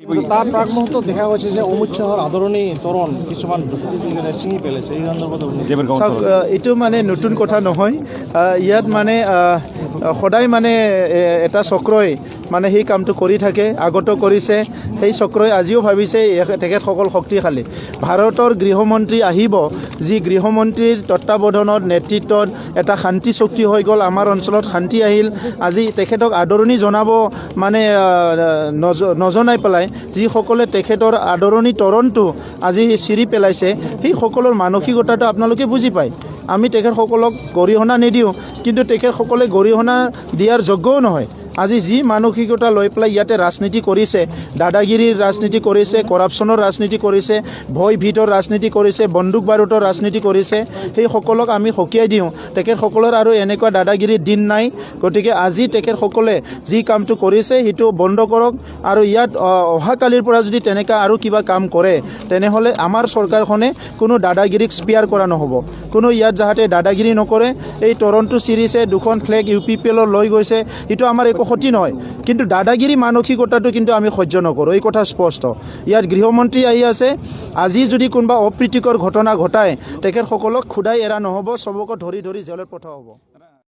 তাৰ প্ৰাক মুহূৰ্ত দেখা গৈছে যে অমিত শ্বাহৰ আদৰণি তৰণ কিছুমান দুষ্কৃতিকাৰীয়ে ছিঙি পেলাইছে এই সন্দৰ্ভত এইটো মানে নতুন কথা নহয় ইয়াত মানে সদায় মানে এটা চক্ৰই মানে সেই কামটো কৰি থাকে আগতো কৰিছে সেই চক্ৰই আজিও ভাবিছে তেখেতসকল শক্তিশালী ভাৰতৰ গৃহমন্ত্ৰী আহিব যি গৃহমন্ত্ৰীৰ তত্ত্বাৱধানত নেতৃত্বত এটা শান্তি চুক্তি হৈ গ'ল আমাৰ অঞ্চলত শান্তি আহিল আজি তেখেতক আদৰণি জনাব মানে নজনাই পেলাই যিসকলে তেখেতৰ আদৰণি তৰণটো আজি চিৰি পেলাইছে সেই সকলৰ মানসিকতাটো আপোনালোকে বুজি পায় আমি তেখেতসকলক গৰিহণা নিদিওঁ কিন্তু তেখেতসকলে গৰিহণা দিয়াৰ যোগ্যও নহয় আজি যি মানসিকতা লৈ পেলাই ইয়াতে ৰাজনীতি কৰিছে দাদাগিৰিৰ ৰাজনীতি কৰিছে কৰাপশ্যনৰ ৰাজনীতি কৰিছে ভয় ভীতৰ ৰাজনীতি কৰিছে বন্দুক বাৰুদৰ ৰাজনীতি কৰিছে সেই সকলক আমি সকীয়াই দিওঁ তেখেতসকলৰ আৰু এনেকুৱা দাদাগিৰিৰ দিন নাই গতিকে আজি তেখেতসকলে যি কামটো কৰিছে সেইটো বন্ধ কৰক আৰু ইয়াত অহাকালিৰ পৰা যদি তেনেকুৱা আৰু কিবা কাম কৰে তেনেহ'লে আমাৰ চৰকাৰখনে কোনো দাদাগিৰিক স্পেয়াৰ কৰা নহ'ব কোনো ইয়াত যাতে দাদাগিৰি নকৰে এই তৰণটো চিৰিছে দুখন ফ্লেগ UPPL লৈ গৈছে সেইটো আমাৰ একো ক্ষতি নহয় কিন্তু দাদাগিৰি মানসিকতাটো কিন্তু আমি সহ্য নকৰোঁ এই কথা স্পষ্ট ইয়াত গৃহমন্ত্ৰী আহি আছে আজি যদি কোনোবা অপ্ৰীতিকৰ ঘটনা ঘটায় তেখেতসকলক খুদাই এৰা নহ'ব চবকে ধৰি ধৰি জেলত পঠোৱা হ'ব